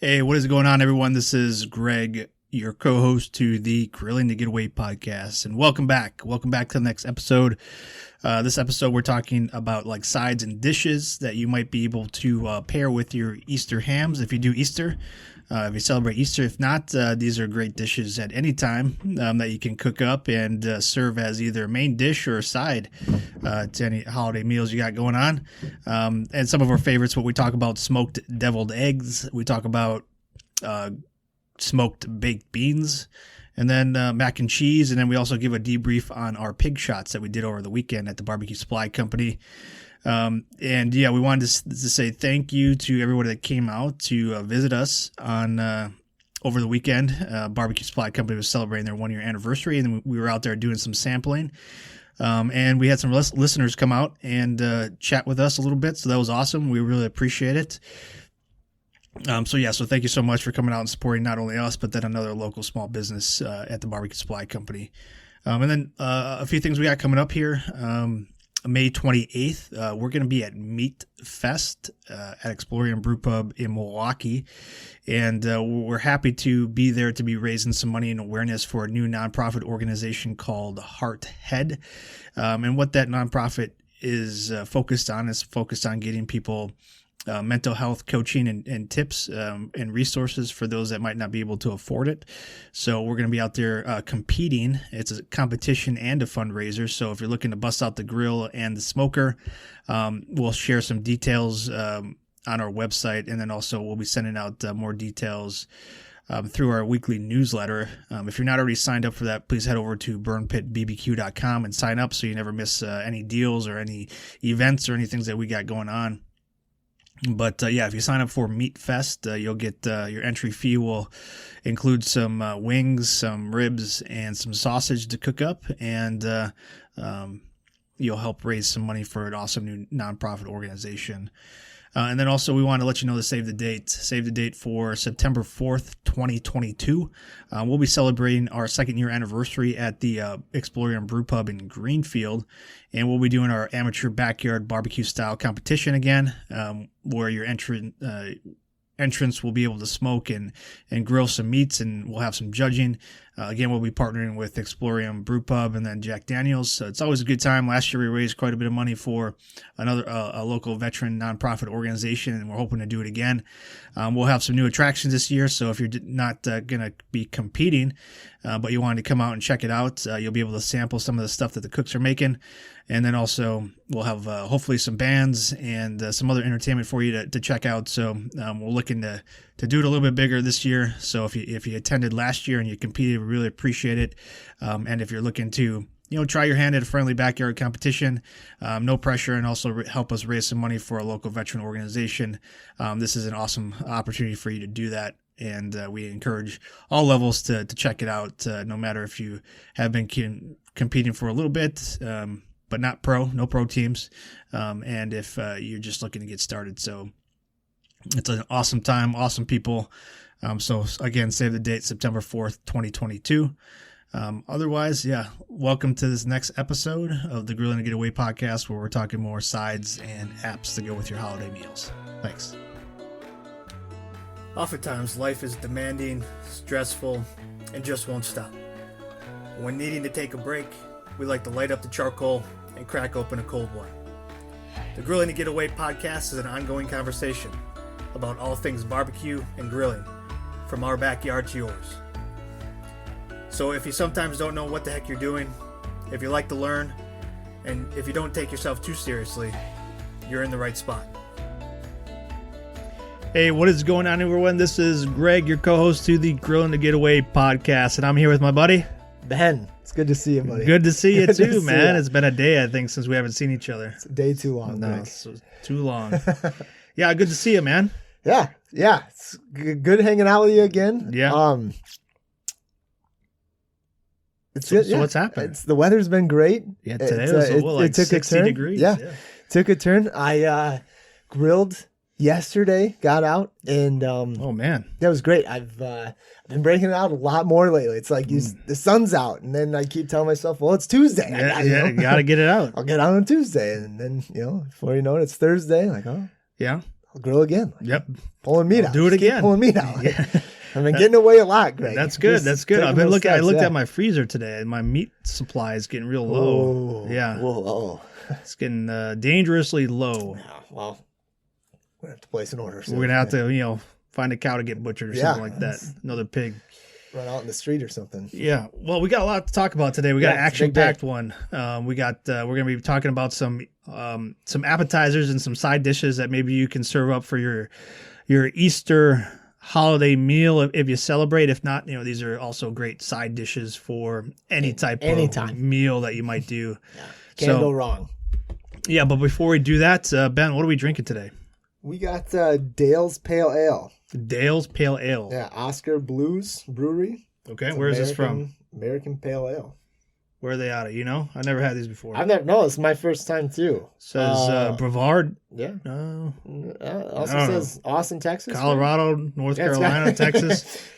Hey, what is going on, everyone? This is Greg, your co-host to the Grilling to Get Away podcast, and welcome back. Welcome back to the next episode. This episode, we're talking about like sides and dishes that you might be able to pair with your Easter hams if you do Easter. If you celebrate Easter. If not, these are great dishes at any time that you can cook up and serve as either a main dish or a side to any holiday meals you got going on. And some of our favorites, what we talk about, smoked deviled eggs. We talk about smoked baked beans. And then mac and cheese. And then we also give a debrief on our pig shots that we did over the weekend at the Barbecue Supply Company. And yeah, we wanted to say thank you to everybody that came out to visit us on over the weekend. Barbecue Supply Company was celebrating their 1-year anniversary, and we were out there doing some sampling. And we had some listeners come out and chat with us a little bit, so that was awesome. We really appreciate it. So thank you so much for coming out and supporting not only us, but then another local small business at the Barbecue Supply Company. And then a few things we got coming up here. May 28th, we're going to be at Meat Fest at Explorium Brew Pub in Milwaukee. And we're happy to be there to be raising some money and awareness for a new nonprofit organization called Heart Head. And what that nonprofit is focused on getting people mental health coaching and tips and resources for those that might not be able to afford it. So we're going to be out there competing. It's a competition and a fundraiser. So if you're looking to bust out the grill and the smoker, we'll share some details on our website. And then also we'll be sending out more details through our weekly newsletter. If you're not already signed up for that, please head over to burnpitbbq.com and sign up so you never miss any deals or any events or any things that we got going on. But if you sign up for Meat Fest, you'll get your entry fee will include some wings, some ribs, and some sausage to cook up, and you'll help raise some money for an awesome new nonprofit organization. And then also we want to let you know to save the date. Save the date for September 4th, 2022. We'll be celebrating our 2nd-year anniversary at the Explorium Brew Pub in Greenfield. And we'll be doing our amateur backyard barbecue-style competition again, where your entrants will be able to smoke and grill some meats, and we'll have some judging. Again, we'll be partnering with Explorium Brew Pub and then Jack Daniels. So it's always a good time. Last year we raised quite a bit of money for another a local veteran nonprofit organization, and we're hoping to do it again. We'll have some new attractions this year, so if you're not going to be competing, but you wanted to come out and check it out, you'll be able to sample some of the stuff that the cooks are making. And then also we'll have hopefully some bands and some other entertainment for you to check out. So we're looking to do it a little bit bigger this year. So if you attended last year and you competed, we really appreciate it. And if you're looking to try your hand at a friendly backyard competition, no pressure, and also help us raise some money for a local veteran organization, this is an awesome opportunity for you to do that. And we encourage all levels to check it out, no matter if you have been competing for a little bit, but not no pro teams, and if you're just looking to get started. So it's an awesome time, awesome people. So again, save the date, September 4th, 2022. Otherwise, welcome to this next episode of the Grilling to Get Away podcast, where we're talking more sides and apps to go with your holiday meals. Thanks. Oftentimes, life is demanding, stressful, and just won't stop. When needing to take a break, we like to light up the charcoal and crack open a cold one. The Grilling to Get Away podcast is an ongoing conversation about all things barbecue and grilling, from our backyard to yours. So if you sometimes don't know what the heck you're doing, if you like to learn, and if you don't take yourself too seriously, you're in the right spot. Hey, what is going on, everyone? This is Greg, your co-host to the Grilling to Get Away podcast, and I'm here with my buddy Ben. It's good to see you, buddy. Good to see you too, man. It's been a day, I think, since we haven't seen each other. It's a day too long. No, it's too long. Yeah, good to see you, man. Yeah. It's good hanging out with you again. Yeah. It's good. So what's happened? The weather's been great. Yeah, today it took 60 degrees. Yeah, took a turn. I grilled yesterday, got out, and oh man, that was great. I've been breaking it out a lot more lately. It's like the sun's out, and then I keep telling myself, well, it's Tuesday. You got to get it out. I'll get out on Tuesday, and then before you know it, it's Thursday. Like, oh yeah, I'll grill again. Yep. Pulling meat out. Do it Just keep again. Pulling meat out. Yeah. I've been getting away a lot, Greg. That's good. Just That's good. taking I've been those looking. I steps, looked yeah. at my freezer today, and my meat supply is getting real low. Oh, Yeah. Whoa. It's getting dangerously low. Yeah, well, we're going to have to place an order soon. We're gonna have to, find a cow to get butchered or something like that. Another pig. Run out in the street or something. Yeah. Well, we got a lot to talk about today. We got an it's a big action-packed one. We're gonna be talking about some appetizers and some side dishes that maybe you can serve up for your Easter holiday meal if you celebrate. If not, these are also great side dishes for any type of meal that you might do. Yeah. Can't go wrong. Yeah, but before we do that, Ben, what are we drinking today? We got Dale's Pale Ale. Dale's Pale Ale. Yeah, Oscar Blues Brewery. Okay, where's this from? American Pale Ale. Where are they out of? I never had these before. I've never. No, it's my first time too. Says Brevard. Yeah. Also I don't says Austin, Texas. Colorado, North Carolina, Texas.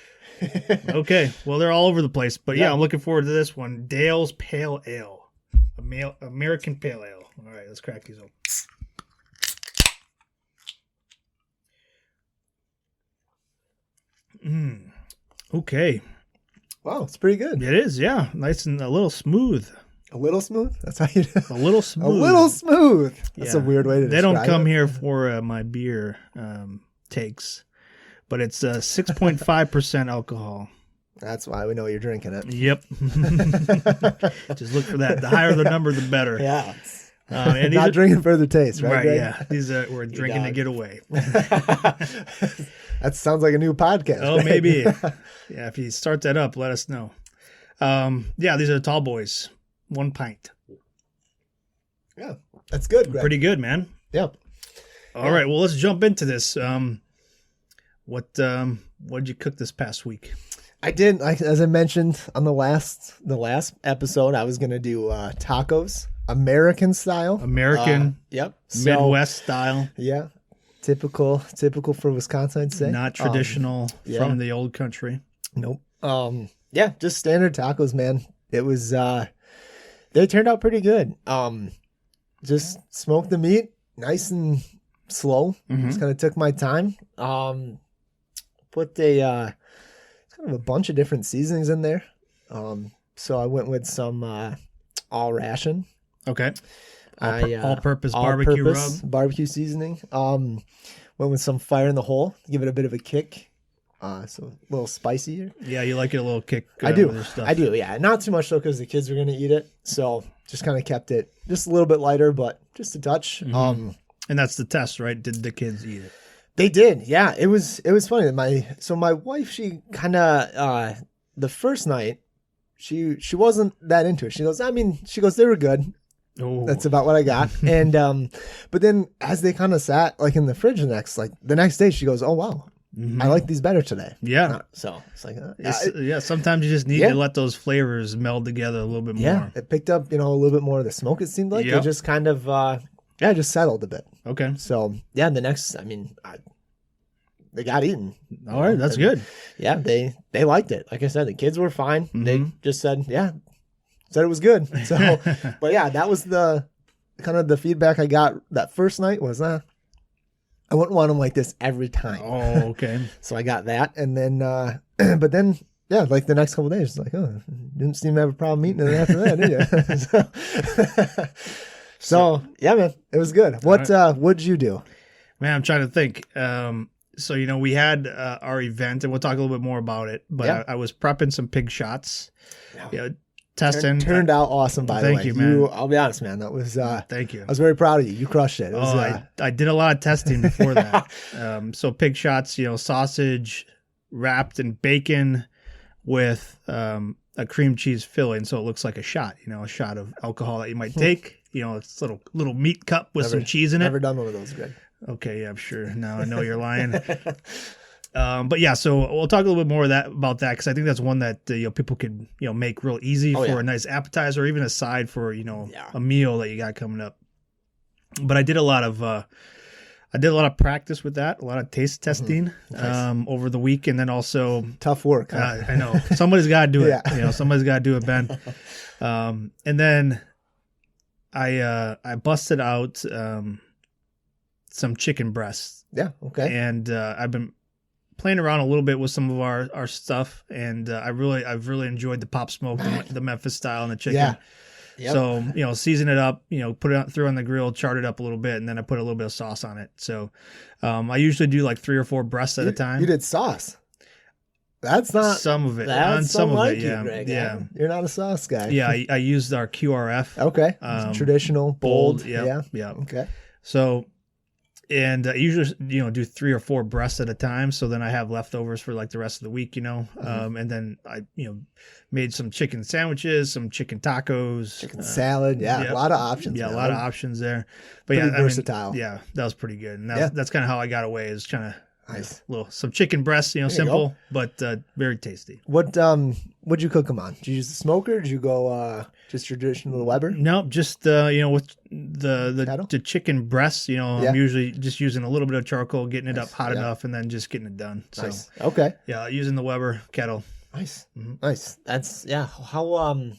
Okay, well they're all over the place, but yeah, I'm looking forward to this one. Dale's Pale Ale, American Pale Ale. All right, let's crack these open. Okay. Wow, it's pretty good. It is, yeah. Nice and a little smooth. A little smooth? That's how you do it. A little smooth. A little smooth. That's a weird way to describe it. They don't come here for my beer takes, but it's 6.5% alcohol. That's why we know you're drinking it. Yep. Just look for that. The higher the number, the better. Yeah. And not drinking for the taste, right? Right, Greg? yeah. These we're drinking to get away. That sounds like a new podcast. Oh, right? maybe. Yeah, if you start that up, let us know. Yeah, these are the tall boys. 1 pint. Yeah, that's good, Greg. Pretty good, man. Yeah. All right, well, let's jump into this. What did you cook this past week? I did, as I mentioned on the last episode, I was gonna do tacos, American style. Yep. Midwest style. Yeah. Typical for Wisconsin, I'd say. Not traditional from the old country. Nope. Yeah, just standard tacos, man. It was they turned out pretty good. Just smoked the meat nice and slow. Just kind of took my time. Put kind of a bunch of different seasonings in there. So I went with some all ration. Okay. All-purpose barbecue rub. Barbecue seasoning. Went with some fire in the hole, give it a bit of a kick. So a little spicier. Yeah, you like it a little kick. I do. With your stuff. I do. Yeah, not too much though, because the kids are going to eat it. So just kind of kept it just a little bit lighter, but just a touch. And that's the test, right? Did the kids eat it? They did. Yeah, it was funny. My wife, she kind of the first night, she wasn't that into it. She goes, they were good. Oh. That's about what I got. And but then as they kind of sat like in the fridge the next day, she goes, "Oh wow, I like these better today." Yeah. So it's like sometimes you just need to let those flavors meld together a little bit more. Yeah, it picked up a little bit more of the smoke. It seemed like it just kind of just settled a bit. Okay. So yeah, the next they got eaten. All right, that's good. Yeah, they liked it. Like I said, the kids were fine. They just said it was good. So, but yeah, that was the kind of the feedback I got that first night was, I wouldn't want them like this every time. Oh, okay. So I got that. And then, but then, yeah, like the next couple of days, it's like, didn't seem to have a problem eating it after that, did you? so yeah, man, it was good. What'd you do? Man, I'm trying to think. So, we had our event, and we'll talk a little bit more about it, but I was prepping some pig shots. Yeah. Testing. Turned out awesome, by the way. Thank you, man. I'll be honest, man. That was thank you. I was very proud of you. You crushed it. I did a lot of testing before that. So pig shots, sausage wrapped in bacon with a cream cheese filling, so it looks like a shot. A shot of alcohol that you might take. It's a little meat cup with some cheese in it. Never done one of those, Greg. Okay, yeah, I'm sure. Now I know you're lying. But yeah, so we'll talk a little bit more about that because I think that's one that people could make real easy for a nice appetizer or even a side for a meal that you got coming up. But I did a lot of practice with that, a lot of taste testing over the week, and then also tough work. Huh? I know somebody's got to do it. Somebody's got to do it, Ben. And then I busted out some chicken breasts Yeah. Okay. And I've been playing around a little bit with some of our stuff, and I've really enjoyed the pop smoke, the Memphis style, and the chicken. Yeah. Yep. So season it up, put it through on the grill, chart it up a little bit, and then I put a little bit of sauce on it. So I usually do like 3 or 4 breasts at a time. You did sauce. That's not some of it. That's on some of it, you, yeah, Greg. yeah. You're not a sauce guy. Yeah, I used our QRF. Okay. Traditional, bold. Yeah. Okay. So, and I usually do 3 or 4 breasts at a time. So then I have leftovers for like the rest of the week. And then I made some chicken sandwiches, some chicken tacos, chicken salad. Yeah, a lot of options. Yeah, man. a lot of options there. But Pretty yeah, versatile. Yeah, that was pretty good. And that's kind of how I got away, is trying to. Nice. Some chicken breasts, simple but very tasty. What'd you cook them on? Did you use the smoker? Did you go just traditional Weber? No, just with the chicken breasts. I'm usually just using a little bit of charcoal, getting it up hot enough, and then just getting it done. So nice. Okay. Yeah, using the Weber kettle. Nice. Nice. That's how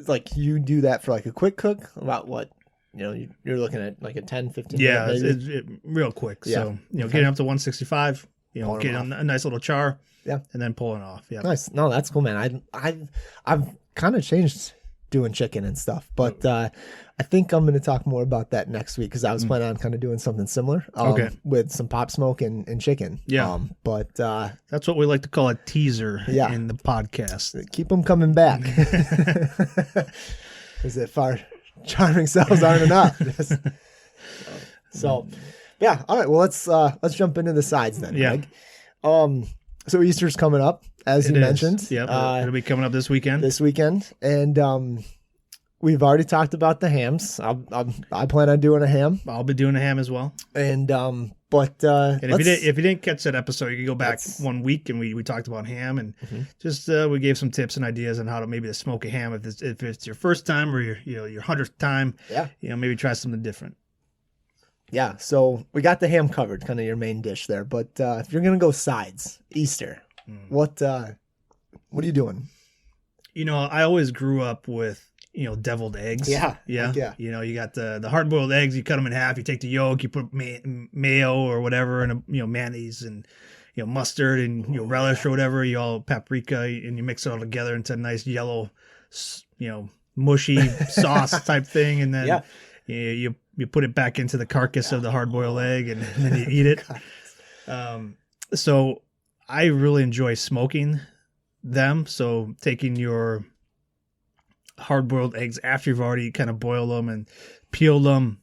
like you do that for like a quick cook? About what? You're looking at like a 10, 15 minutes. Yeah, it's real quick. Yeah. So, getting up to 165, getting on a nice little char. Yeah. And then pulling off. Yeah. Nice. No, that's cool, man. I've kind of changed doing chicken and stuff, but I think I'm going to talk more about that next week, because I was planning on kind of doing something similar with some pop smoke and chicken. Yeah. But that's what we like to call a teaser in the podcast. Keep them coming back. Is it far? Charming cells aren't enough. So, yeah. All right. Well, let's jump into the sides then. Yeah. Greg. So Easter's coming up, as you mentioned. Yeah. It'll be coming up this weekend. And we've already talked about the hams. I plan on doing a ham. I'll be doing a ham as well. And if you didn't catch that episode, you can go back 1 week, and we talked about ham, and just we gave some tips and ideas on how to maybe smoke a ham if it's your first time or your 100th time. Yeah. Maybe try something different. Yeah. So we got the ham covered, kind of your main dish there. But if you're gonna go sides, Easter, what are you doing? I always grew up with deviled eggs. Yeah. Yeah. You got the hard boiled eggs. You cut them in half. You take the yolk. You put mayo or whatever, and mayonnaise and mustard and relish or whatever. You all paprika, and you mix it all together into a nice yellow, mushy sauce type thing, and then you put it back into the carcass of the hard boiled egg, and then you eat it. So I really enjoy smoking them. So taking your hard-boiled eggs after you've already kind of boiled them and peeled them,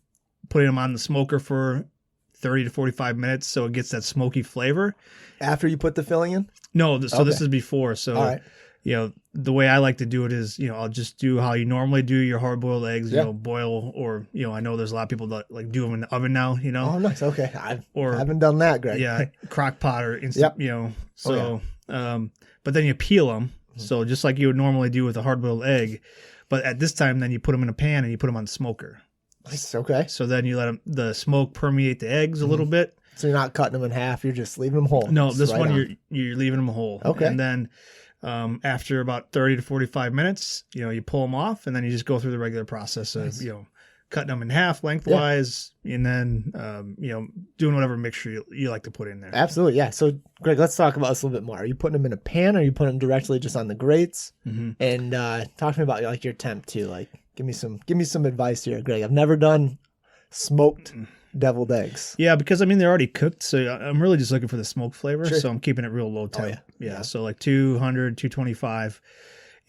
putting them on the smoker for 30 to 45 minutes so it gets that smoky flavor. After you put the filling in? No, so this is before. So, all right. The way I like to do it is, I'll just do how you normally do your hard-boiled eggs, boil, or, I know there's a lot of people that like do them in the oven now, Oh, nice. Okay. I haven't done that, Greg. Yeah, crock pot or instant, but then you peel them. So just like you would normally do with a hard-boiled egg, but at this time, then you put them in a pan and you put them on the smoker. Nice. Okay. So then you let the smoke permeate the eggs a little bit. So you're not cutting them in half. You're just leaving them whole. No, this one you're leaving them whole. Okay. And then after about 30 to 45 minutes, you pull them off, and then you just go through the regular process of cutting them in half lengthwise, and then doing whatever mixture you like to put in there. Absolutely, yeah. So, Greg, let's talk about this a little bit more. Are you putting them in a pan, or are you putting them directly just on the grates? And talk to me about like your temp too. Like, give me some advice here, Greg. I've never done smoked deviled eggs. Yeah, because they're already cooked, so I'm really just looking for the smoke flavor. Sure. So I'm keeping it real low temp. Oh, yeah. So like 200, 225,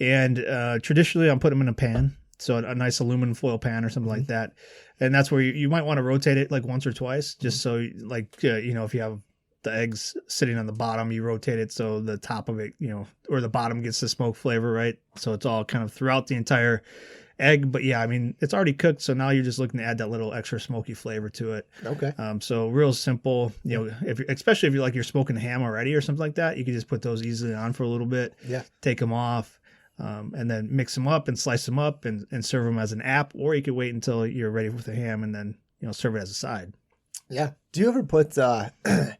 and traditionally I'm putting them in a pan. So a nice aluminum foil pan or something like that. And that's where you might want to rotate it like once or twice, just so like, if you have the eggs sitting on the bottom, you rotate it so the top of it, or the bottom gets the smoke flavor, right? So it's all kind of throughout the entire egg. But yeah, it's already cooked. So now you're just looking to add that little extra smoky flavor to it. Okay. So real simple, especially if you're smoking ham already or something like that, you can just put those easily on for a little bit. Yeah. Take them off. And then mix them up and slice them up and serve them as an app, or you could wait until you're ready with the ham and then serve it as a side. Yeah. Do you ever put? I'd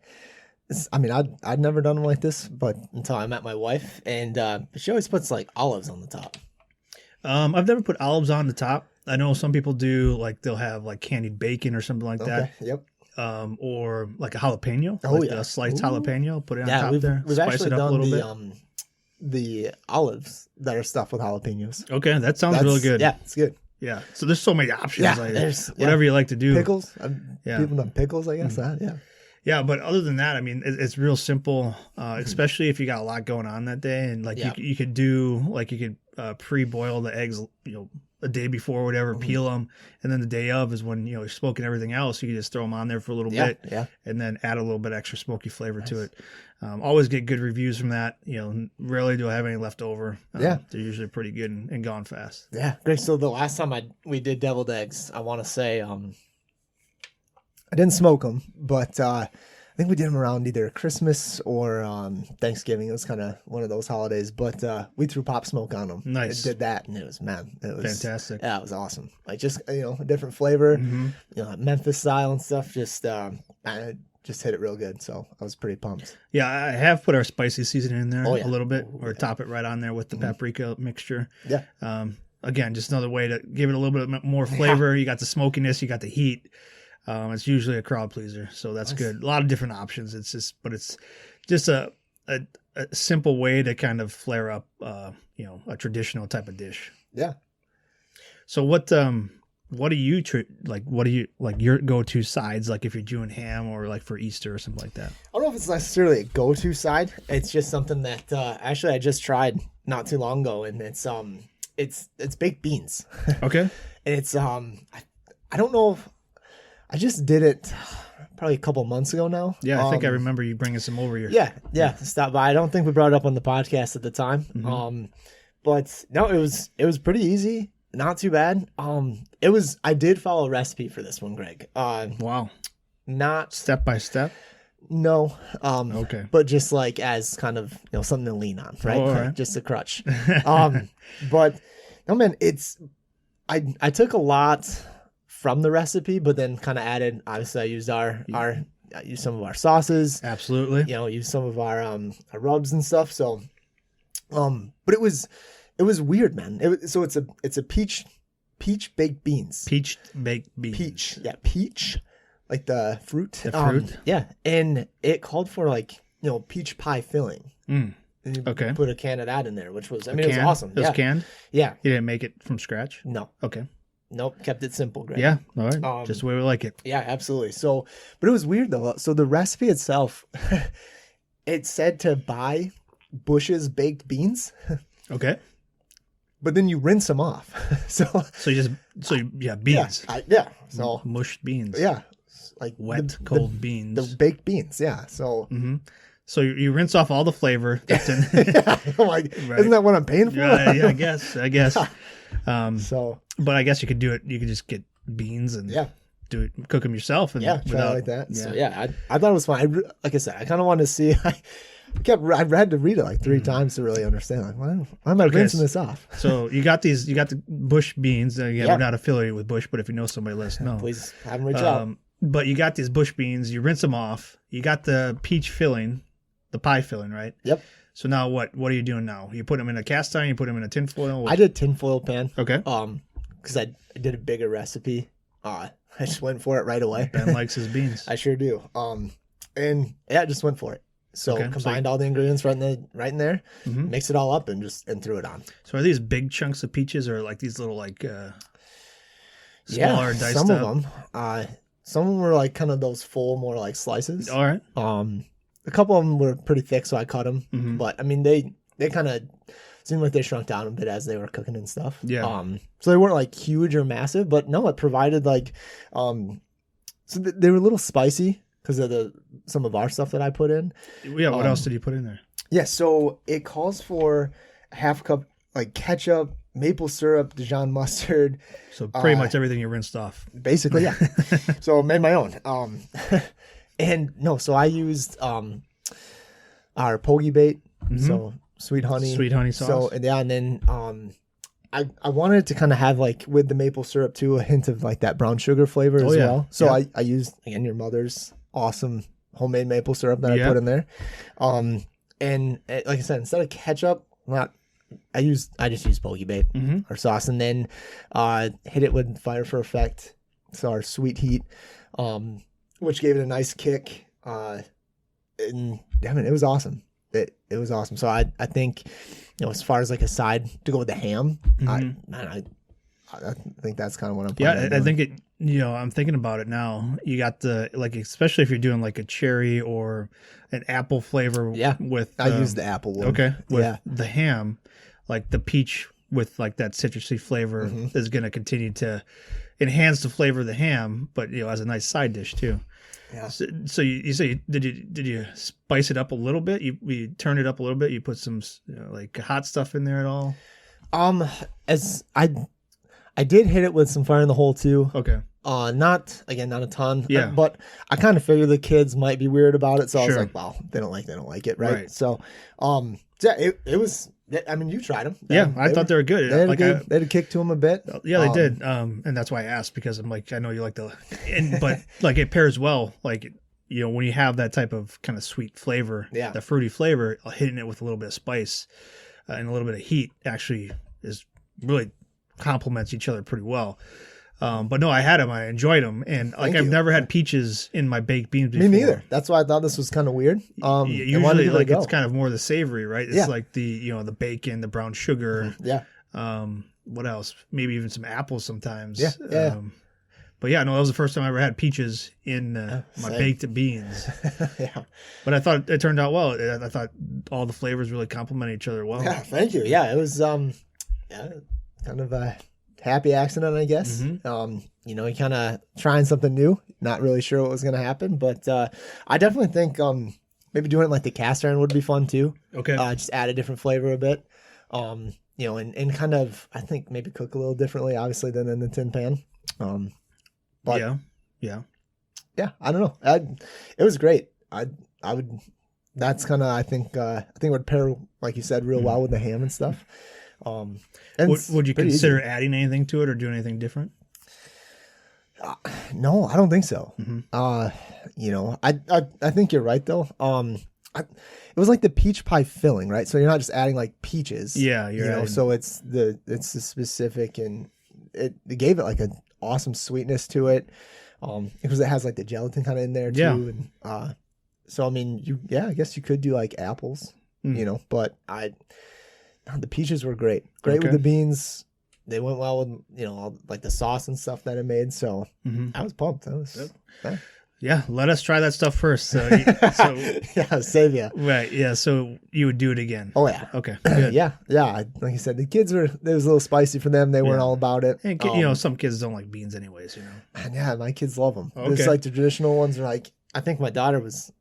never done them like this, but until I met my wife, and she always puts like olives on the top. I've never put olives on the top. I know some people do, like they'll have like candied bacon or something like that. Yep. or like a jalapeno. Oh, like yeah. a sliced Ooh. jalapeno. Put it on Yeah, top there. we've Spice actually it up a done little bit. The olives that are stuffed with jalapenos. Okay, that sounds really good. Yeah, it's good. Yeah. So there's so many options. Yeah, Like, there's whatever you like to do. Pickles. Yeah. People love pickles, I guess. Yeah. Yeah, but other than that, I mean, it's real simple, especially if you got a lot going on that day, and like you could do like you could pre-boil the eggs, a day before, or whatever, peel them, and then the day of is when you're smoking everything else. You can just throw them on there for a little bit, and then add a little bit extra smoky flavor to it. Always get good reviews from that. Rarely do I have any left over. They're usually pretty good and gone fast. Yeah, great. So the last time we did deviled eggs, I want to say I didn't smoke them, but I think we did them around either Christmas or Thanksgiving. It was kind of one of those holidays, but we threw pop smoke on them. Nice. It did that, and it was fantastic. Yeah, it was awesome. Like just a different flavor, Memphis style and stuff. Just hit it real good. So I was pretty pumped. Yeah, I have put our spicy seasoning in there a little bit, or yeah. top it right on there with the paprika mixture. Yeah. Again, just another way to give it a little bit more flavor. You got the smokiness, you got the heat. It's usually a crowd pleaser, so that's good. A lot of different options. It's just a simple way to kind of flare up, a traditional type of dish. Yeah. So what do you what do you like your go-to sides, like if you're doing ham or like for Easter or something like that? I don't know if it's necessarily a go-to side. It's just something that actually I just tried not too long ago, and it's baked beans. Okay. And it's I don't know if I just did it probably a couple months ago now. Yeah, I think I remember you bringing some over here. Yeah, stop by. I don't think we brought it up on the podcast at the time. But no, it was pretty easy, not too bad. I did follow a recipe for this one, Greg. Wow. Not step by step. No. Okay. But just like as kind of something to lean on, right? Oh, all right. Just a crutch. But no, man, I took a lot from the recipe, but then kind of added. Obviously, I used I used some of our sauces. Absolutely. Used some of our rubs and stuff. So, but it was weird, man. It's a peach baked beans. Peach baked beans. Peach, yeah, peach, like the fruit. The fruit. Yeah, and it called for peach pie filling. Mm. And you Okay. put a can of that in there, which was it was awesome. It was canned? Yeah. You didn't make it from scratch? No. Okay. Nope. Kept it simple, Greg. Yeah. All right. Just the way we like it. Yeah, absolutely. So, but it was weird though. So the recipe itself, it said to buy Bush's baked beans. Okay. But then you rinse them off. beans. Yeah. So mushed beans. Yeah. Like wet, cold beans. The baked beans. Yeah. So. Mm-hmm. So you rinse off all the flavor that's in. I'm like, right. Isn't that what I'm paying for? Yeah, I guess. So, but I guess you could do it. You could just get beans and cook them yourself. And try like that. Yeah. So I thought it was fun. Like I said, I kind of wanted to see. I had to read it like 3 times to really understand. Like, why am I rinsing this off? So you got the Bush beans. Again, we're not affiliated with Bush, but if you know somebody, let us know. Please have them reach out. But you got these Bush beans. You rinse them off. You got the peach filling. The pie filling, right? Yep. So now what are you doing now? You put them in a cast iron? You put them in a tin foil? I did tin foil pan. Okay. Because I did a bigger recipe. I just went for it right away. Ben likes his beans. I sure do. And I just went for it. So combined all the ingredients right in there, mix it all up and threw it on. So are these big chunks of peaches or like these little smaller diced some up? of them. Some of them were like kind of those full, more like slices. All right. A couple of them were pretty thick, so I cut them. Mm-hmm. But I mean, they kind of seemed like they shrunk down a bit as they were cooking and stuff. Yeah. So they weren't like huge or massive, but no, it provided like, so they were a little spicy because of some of our stuff that I put in. Yeah. What else did you put in there? Yeah. So it calls for a half cup like ketchup, maple syrup, Dijon mustard. So pretty much everything you rinsed off. Basically, yeah. So I made my own. And no, so I used our pogie bait, so sweet honey sauce. So and then I wanted to kind of have like with the maple syrup too a hint of like that brown sugar flavor as well. So I used again your mother's awesome homemade maple syrup that I put in there. And like I said, instead of ketchup, I just used pogie bait or sauce, and then hit it with fire for effect. So our sweet heat. which gave it a nice kick. And I mean, it was awesome. It was awesome. So I think, as far as like a side to go with the ham, I think that's kind of what I'm planning on doing. I think it, I'm thinking about it now. You got the, like, especially if you're doing like a cherry or an apple flavor with, I use the apple one. Okay. With the ham, like the peach with like that citrusy flavor is going to continue to enhance the flavor of the ham, but as a nice side dish too. Yeah. So you say, did you spice it up a little bit? You turned it up a little bit. You put some like hot stuff in there at all? As I did hit it with some fire in the hole too. Okay. Not a ton. Yeah. But I kind of figured the kids might be weird about it, so I was Sure. like, well, they don't like it, right? Right. So, yeah, it was. I mean, you tried them. Yeah, I thought they were good. They had, Like they had a kick to them a bit. Yeah, they did. And that's why I asked, because I'm like, I know you like but like it pairs well. Like, when you have that type of kind of sweet flavor, the fruity flavor, hitting it with a little bit of spice and a little bit of heat actually is really complements each other pretty well. But no, I had them. I enjoyed them. And like, I've never had peaches in my baked beans before. Me neither. That's why I thought this was kind of weird. Usually like it's kind of more the savory, right? It's like the, the bacon, the brown sugar. Yeah. What else? Maybe even some apples sometimes. Yeah. But yeah, no, that was the first time I ever had peaches in my baked beans. Yeah. But I thought it turned out well. I thought all the flavors really complement each other well. Yeah, thank you. Yeah, it was kind of a happy accident, I guess. You kind of trying something new, not really sure what was going to happen, but I definitely think maybe doing it like the cast iron would be fun too. Okay. Just add a different flavor a bit. And kind of, I think maybe cook a little differently, obviously, than in the tin pan. But yeah, I don't know. It was great. I would. That's kind of, I think it would pair, like you said, real well with the ham and stuff. And would you consider adding anything to it or doing anything different? No, I don't think so. I think you're right though. It was like the peach pie filling, right? So you're not just adding like peaches. Yeah, adding... So it's the specific, and it gave it like an awesome sweetness to it. Because it has like the gelatin kind of in there too. Yeah. And so I mean, I guess you could do like apples, but the peaches were great with the beans. They went well with all, like the sauce and stuff that it made. So I was pumped. Yeah, let us try that stuff first. So yeah, save you. Right. Yeah. So you would do it again. Oh yeah. Okay. Good. Yeah. Like you said, the kids it was a little spicy for them. They weren't all about it. And some kids don't like beans anyways. And yeah, my kids love them. Okay. It's like the traditional ones are like. I think my daughter was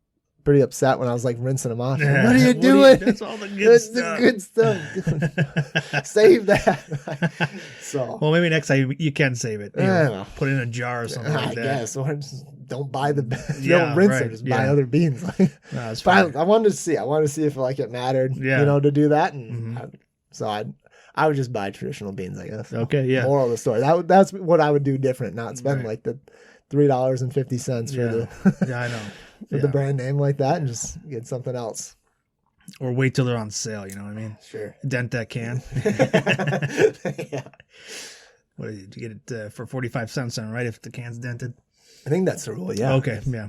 pretty upset when I was like rinsing them off. Yeah. What are you doing? That's all the good stuff. The good stuff. Save that. So. Well, maybe next time you can save it. Put it in a jar or something like that. I guess. Or just don't buy don't rinse it. Just buy other beans. No, I wanted to see. If like it mattered. To do that. And I would just buy traditional beans, I guess. Okay. Yeah. Moral of the story. That's what I would do different. Not spend like the $3.50 for the. I know. For the brand name like that, and just get something else. Or wait till they're on sale, you know what I mean? Sure. Dent that can. Yeah. What did you get it for 45 cents then, right? If the can's dented? I think that's the rule, yeah. Okay, yeah.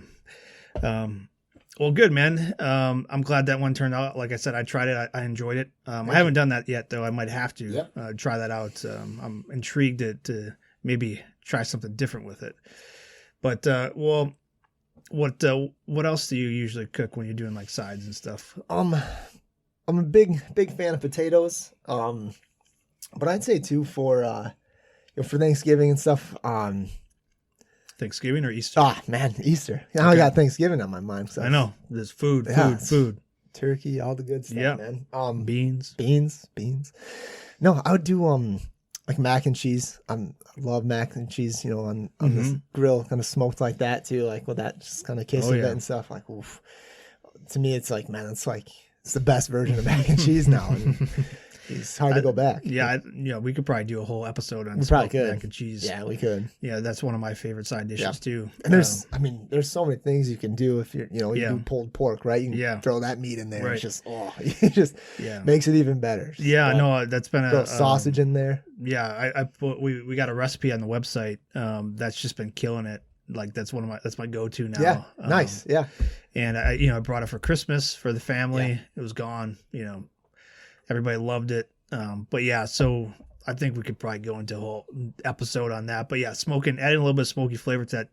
Well, good, man. I'm glad that one turned out. Like I said, I tried it. I enjoyed it. I haven't done that yet, though. I might have to try that out. I'm intrigued to maybe try something different with it. But, what else do you usually cook when you're doing like sides and stuff? I'm a big fan of potatoes. But I'd say too for Thanksgiving and stuff. Thanksgiving or Easter? Ah, man, Easter. Now I got Thanksgiving on my mind. So. I know. There's food. Turkey, all the good stuff, man. Beans. No, I would do like mac and cheese. I love mac and cheese, on this grill, kind of smoked like that too, like with that just kind of kiss of it and stuff. Like, oof. To me, it's like, man, it's the best version of mac and cheese now. And it's hard to go back. Yeah, we could probably do a whole episode on mac and cheese. Yeah, we could. Yeah, that's one of my favorite side dishes too. And there's so many things you can do if you do pulled pork, right? You can throw that meat in there. Right. It's just, makes it even better. Yeah, no, that's been throw sausage in there. Yeah, we got a recipe on the website that's just been killing it. Like that's my go-to now. Yeah, nice. Yeah, and I brought it for Christmas for the family. Yeah. It was gone. Everybody loved it. But yeah, so I think we could probably go into a whole episode on that. But yeah, adding a little bit of smoky flavor to that,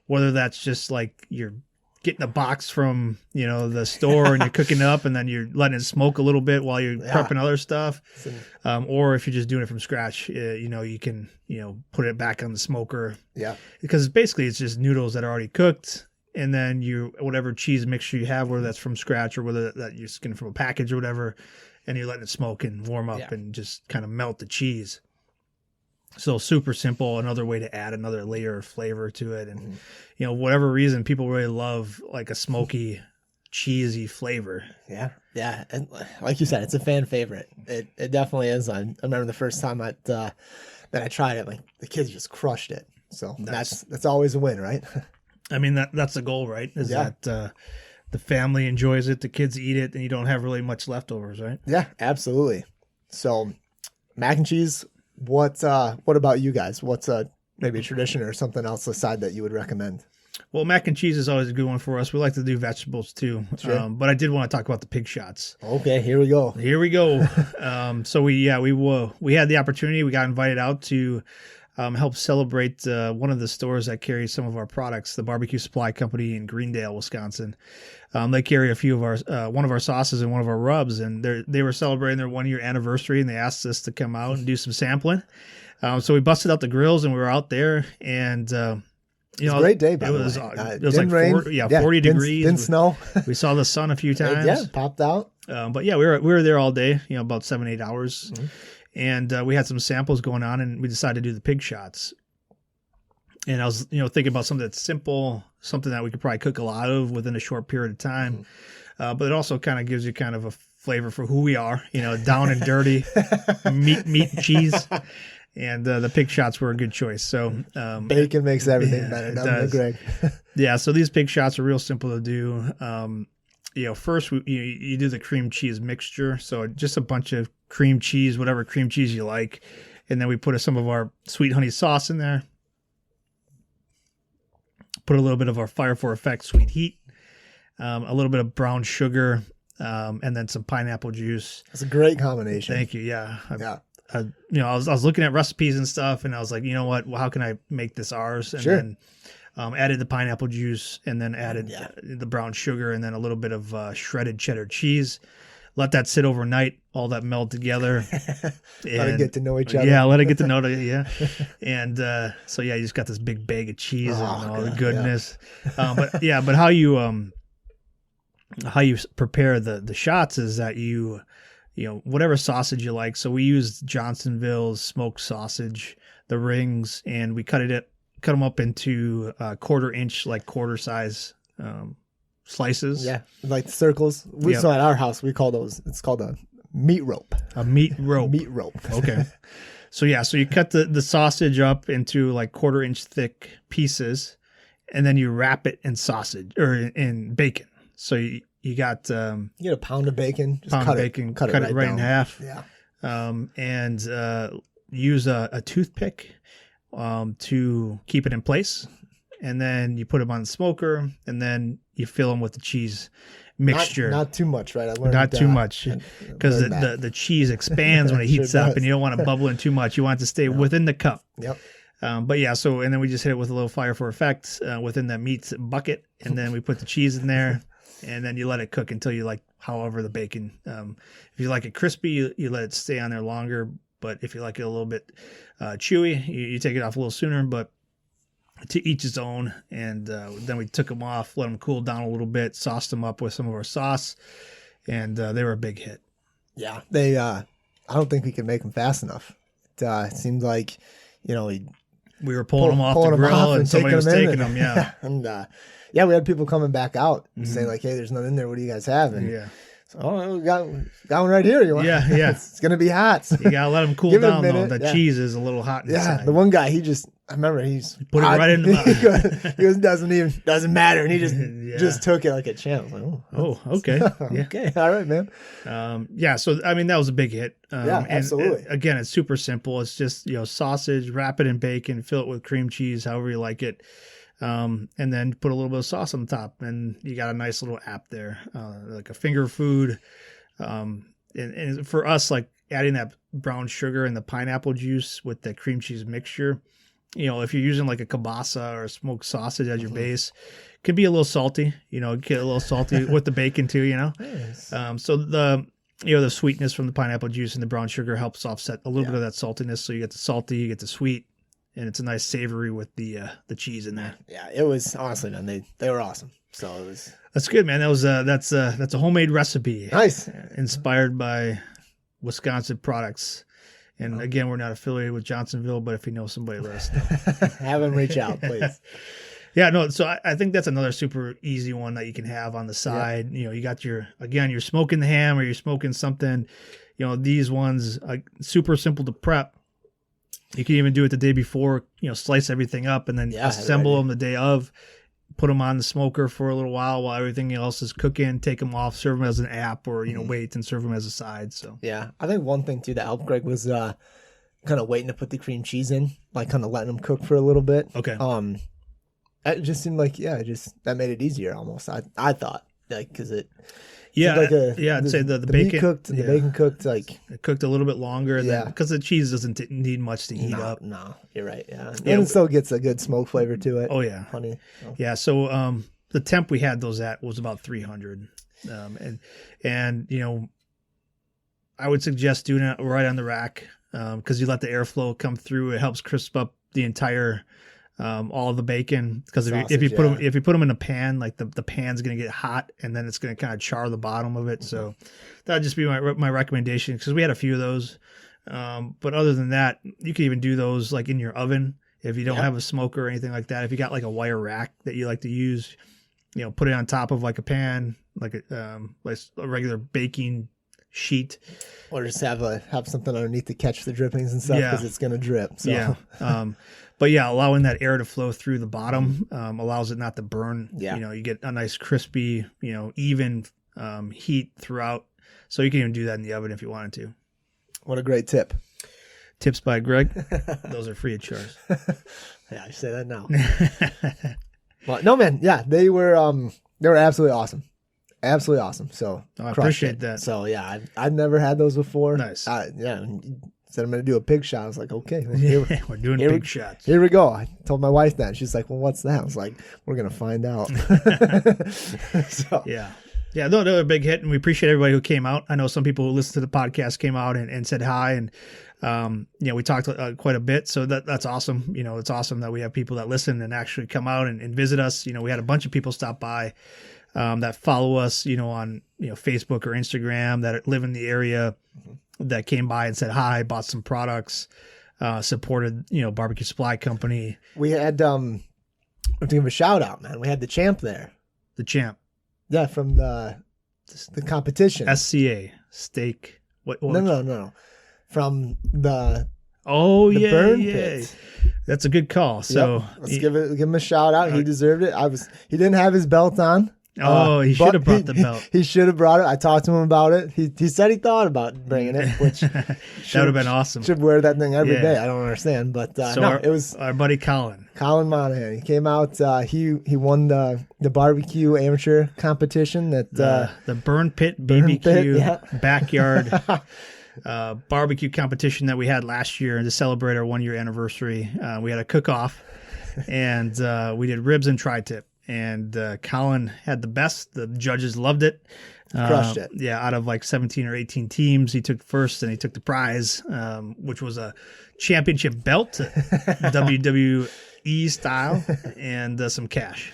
whether that's just like you're getting a box from the store and you're cooking it up and then you're letting it smoke a little bit while you're prepping other stuff, or if you're just doing it from scratch, you can put it back on the smoker. Yeah, because basically it's just noodles that are already cooked, and then whatever cheese mixture you have, whether that's from scratch or whether that you're getting from a package or whatever, and you're letting it smoke and warm up and just kind of melt the cheese. So super simple, another way to add another layer of flavor to it. And, whatever reason, people really love like a smoky, cheesy flavor. Yeah. Yeah. And like you said, it's a fan favorite. It definitely is. I remember the first time that I tried it, like the kids just crushed it. So that's always a win, right? I mean, that's the goal, right? Is that the family enjoys it, the kids eat it, and you don't have really much leftovers, right? Yeah, absolutely. So mac and cheese, what about you guys? What's maybe a tradition or something else aside that you would recommend? Well, mac and cheese is always a good one for us. We like to do vegetables too. Sure. But I did want to talk about the pig shots. Okay, here we go. So we had the opportunity. We got invited out to help celebrate one of the stores that carries some of our products, the Barbecue Supply Company in Greendale, Wisconsin. They carry a few of our one of our sauces and one of our rubs, and they were celebrating their 1-year anniversary, and they asked us to come out and do some sampling. So we busted out the grills and we were out there, and it was a great day. By the way, it was like 40 degrees. Didn't snow. We saw the sun a few times. Yeah, popped out. But yeah, we were there all day. About 7-8 hours. Mm-hmm. And we had some samples going on, and we decided to do the pig shots. And I was, thinking about something that's simple, something that we could probably cook a lot of within a short period of time. Mm-hmm. But it also kind of gives you kind of a flavor for who we are, down and dirty, meat and cheese. And the pig shots were a good choice. So bacon makes everything better, doesn't it, Greg? Yeah. So these pig shots are real simple to do. First you do the cream cheese mixture. So just a bunch of cream cheese, whatever cream cheese you like. And then we put some of our sweet honey sauce in there. Put a little bit of our Fire for Effect sweet heat, a little bit of brown sugar, and then some pineapple juice. That's a great combination. Thank you. Yeah. I was looking at recipes and stuff, and I was like, you know what? Well, how can I make this ours? And then added the pineapple juice, and then added the brown sugar, and then a little bit of shredded cheddar cheese. Let that sit overnight, all that meld together. Let it get to know each other. Yeah, let it get to know it. Yeah. And you just got this big bag of cheese and all the goodness. Yeah. But how you prepare the shots is that you whatever sausage you like. So we used Johnsonville's smoked sausage, the rings, and we cut them up into quarter-inch, like quarter-size slices. Yeah, like circles. So at our house, we call those, it's called a meat rope. A meat rope. Meat rope. Okay. So you cut the sausage up into like quarter-inch thick pieces, and then you wrap it in sausage or in bacon. So you got you get a pound of bacon. Just cut it right in half. Yeah. And use a toothpick to keep it in place, and then you put them on the smoker, and then you fill them with the cheese mixture. Not too much, right? I learned not too much, because the cheese expands when it heats up, and you don't want to bubble in too much. You want it to stay within the cup. Yep. And then we just hit it with a little Fire for Effect within that meat bucket, and then we put the cheese in there. And then you let it cook until you like, however, the bacon. If you like it crispy, you let it stay on there longer. But if you like it a little bit chewy, you take it off a little sooner. But to each his own. And then we took them off, let them cool down a little bit, sauced them up with some of our sauce, and they were a big hit. Yeah, they. I don't think we could make them fast enough. It seemed like, we were pulling them off the grill, and somebody was taking them. Yeah, and. We had people coming back out saying like, "Hey, there's none in there. What do you guys have?" And so, we got one right here. You want? Yeah. It's gonna be hot. So you gotta let them cool down though. The cheese is a little hot inside. Yeah, the one guy, I remember he put it right in the mouth. He goes, doesn't matter, and he just took it like a champ. Like, okay, okay, all right, man. So I mean that was a big hit. Absolutely. And again, it's super simple. It's just sausage, wrap it in bacon, fill it with cream cheese, however you like it. and then put a little bit of sauce on the top, and you got a nice little app there, like a finger food. And for us, like adding that brown sugar and the pineapple juice with the cream cheese mixture, if you're using like a kielbasa or a smoked sausage as your base, it can be a little salty, get a little salty with the bacon too, Nice. So the sweetness from the pineapple juice and the brown sugar helps offset a little bit of that saltiness. So you get the salty, you get the sweet, and it's a nice savory with the cheese in there. Yeah, it was honestly, man, they were awesome. So it was. That's good, man. That's a homemade recipe. Nice. Inspired by Wisconsin products. And again, we're not affiliated with Johnsonville, but if you know somebody, let us know. Have them reach out, please. Yeah, no. So I think that's another super easy one that you can have on the side. Yeah. You got you're smoking the ham or you're smoking something. These ones super simple to prep. You can even do it the day before. Slice everything up and then assemble them the day of. Put them on the smoker for a little while everything else is cooking. Take them off, serve them as an app, or wait and serve them as a side. So yeah, I think one thing too that helped Greg was kind of waiting to put the cream cheese in, like kind of letting them cook for a little bit. Okay. It just seemed like that made it easier almost. I thought because it. I'd say the bacon meat cooked, the bacon cooked like it cooked a little bit longer. Yeah, because the cheese doesn't need much to heat up. No, you're right. Yeah, and it still gets a good smoke flavor to it. Oh yeah, honey. Oh. Yeah. So the temp we had those at was about 300, and I would suggest doing it right on the rack because you let the airflow come through. It helps crisp up the entire. All of the bacon, because if you put them in a pan, like the pan's gonna get hot and then it's gonna kind of char the bottom of it. So that'd just be my recommendation, because we had a few of those. But other than that, you can even do those like in your oven if you don't have a smoker or anything like that. If you got like a wire rack that you like to use, put it on top of like a pan, like a regular baking sheet, or just have something underneath to catch the drippings and stuff because it's gonna drip. So. Yeah. But yeah, allowing that air to flow through the bottom allows it not to burn. Yeah. You get a nice crispy, even heat throughout. So you can even do that in the oven if you wanted to. What a great tip. Tips by Greg. Those are free of charge. Yeah, I say that now. But no, man. Yeah, they were absolutely awesome. Absolutely awesome. So I appreciate that. So yeah, I've never had those before. Nice. Said I'm going to do a pig shot. I was like, okay. We're doing pig shots. Here we go. I told my wife that. She's like, well, what's that? I was like, we're going to find out. So. Yeah. Yeah, no, they're a big hit, and we appreciate everybody who came out. I know some people who listened to the podcast came out and said hi, and we talked quite a bit, so that's awesome. It's awesome that we have people that listen and actually come out and visit us. We had a bunch of people stop by that follow us, on Facebook or Instagram, that live in the area, that came by and said hi, bought some products, supported Barbecue Supply Company. We had to give a shout out, man. We had the champ there. The champ. Yeah, from the competition. SCA steak. What? No. From the Burn Pit. Pit. That's a good call. So let's give him a shout out. He deserved it. He didn't have his belt on. Oh, he should have brought the belt. He should have brought it. I talked to him about it. He said he thought about bringing it, which that would have been awesome. Should wear that thing every day. I don't understand, but it was our buddy Colin Monahan. He came out. He won the barbecue amateur competition at the Burn Pit BBQ backyard barbecue competition that we had last year to celebrate our 1 year anniversary. We had a cook off, and we did ribs and tri-tip. And Colin had the best. The judges loved it. Crushed it. Yeah, out of like 17 or 18 teams, he took first, and he took the prize, which was a championship belt, WWE style, and some cash,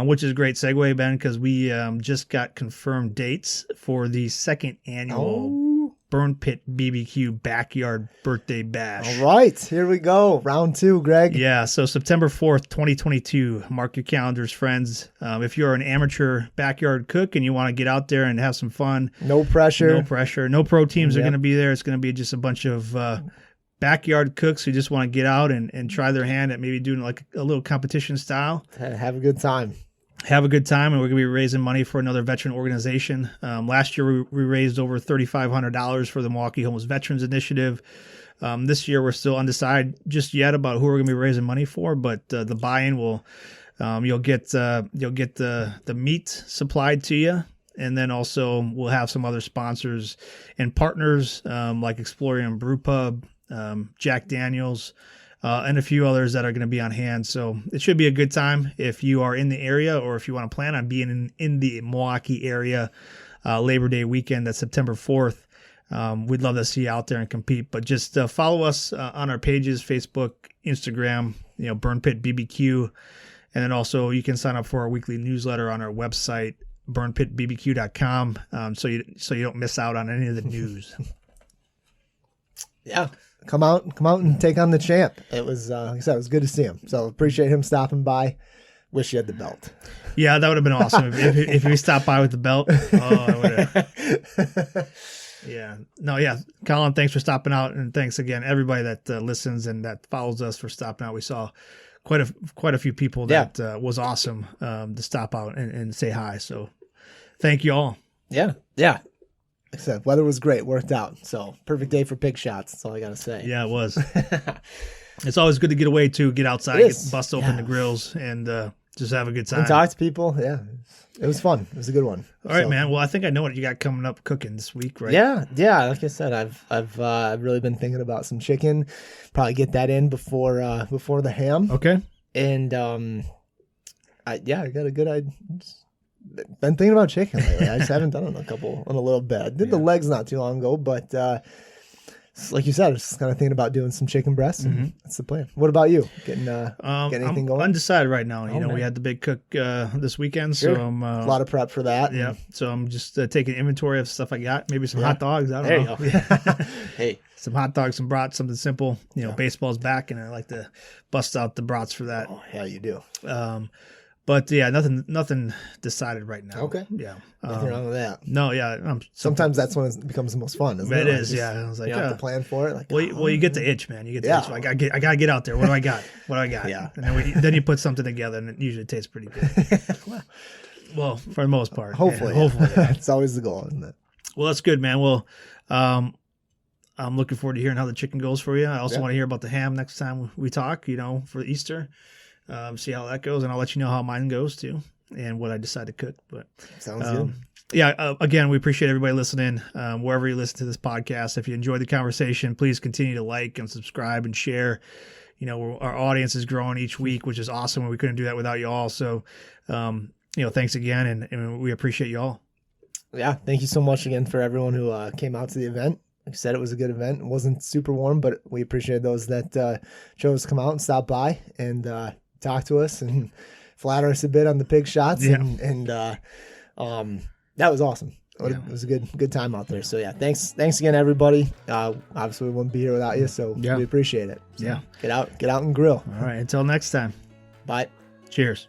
which is a great segue, Ben, because we just got confirmed dates for the second annual Burn Pit BBQ Backyard Birthday Bash. All right, here we go. Round 2, Greg. Yeah, so September 4th, 2022. Mark your calendars, friends. If you're an amateur backyard cook and you want to get out there and have some fun. No pressure. No pro teams are going to be there. It's going to be just a bunch of backyard cooks who just want to get out and try their hand at maybe doing like a little competition style. Have a good time. Have a good time, and we're going to be raising money for another veteran organization. Last year, we raised over $3,500 for the Milwaukee Homeless Veterans Initiative. This year, we're still undecided just yet about who we're going to be raising money for, but the buy-in will You'll get the meat supplied to you. And then also we'll have some other sponsors and partners like Explorium Brew Pub, Jack Daniels, and a few others that are going to be on hand. So it should be a good time if you are in the area or if you want to plan on being in the Milwaukee area Labor Day weekend. That's September 4th. We'd love to see you out there and compete. But just follow us on our pages, Facebook, Instagram, Burn Pit BBQ. And then also you can sign up for our weekly newsletter on our website, burnpitbbq.com, so you don't miss out on any of the news. Yeah, come out and take on the champ. It was like I said, it was good to see him. So appreciate him stopping by. Wish you had the belt. Yeah, that would have been awesome if he stopped by with the belt. Oh, I would have. Yeah. No, yeah. Colin, thanks for stopping out, and thanks again everybody that listens and that follows us for stopping out. We saw quite a few people that was awesome to stop out and say hi. So thank you all. Yeah. Like I said, weather was great, worked out. So perfect day for pig shots. That's all I got to say. Yeah, it was. It's always good to get away too, get outside, bust open the grills, and just have a good time. And talk to people. Yeah. It was fun. It was a good one. All right, man. Well, I think I know what you got coming up cooking this week, right? Yeah. Like I said, I've really been thinking about some chicken. Probably get that in before the ham. Okay. And I got a good idea. Been thinking about chicken lately. I just haven't done it in a little bit. I did the legs not too long ago, but like you said, I was just kind of thinking about doing some chicken breasts. And that's the plan. What about you? Getting anything going? Undecided right now. We had the big cook this weekend, so I'm a lot of prep for that. Yeah, so I'm just taking inventory of stuff I got. Maybe some hot dogs. I don't know. Hey, some hot dogs, some brats, something simple. Baseball's back, and I like to bust out the brats for that. Oh yeah, you do. But yeah, nothing decided right now. Okay. Yeah. Nothing wrong with that. No, yeah. Sometimes that's when it becomes the most fun, isn't it? It is, yeah. I was like, you have to plan for it. Like, well, you get the itch, man. You get the itch. So I gotta get out there. What do I got? Yeah. And then you put something together, and it usually tastes pretty good. Well, for the most part. Hopefully. Yeah. It's always the goal, isn't it? Well, that's good, man. Well, I'm looking forward to hearing how the chicken goes for you. I also want to hear about the ham next time we talk, for Easter. See how that goes, and I'll let you know how mine goes too, and what I decide to cook. But sounds good. Yeah. Again, we appreciate everybody listening. Wherever you listen to this podcast, if you enjoyed the conversation, please continue to like and subscribe and share. Our audience is growing each week, which is awesome, and we couldn't do that without you all. So, thanks again, and we appreciate you all. Yeah, thank you so much again for everyone who came out to the event. Like I said, it was a good event. It wasn't super warm, but we appreciate those that chose to come out and stop by and talk to us and flatter us a bit on the pig shots. Yeah. And that was awesome. It was a good time out there. So yeah, thanks again, everybody. Obviously we wouldn't be here without you, so we appreciate it. So yeah. Get out and grill. All right. Until next time. Bye. Cheers.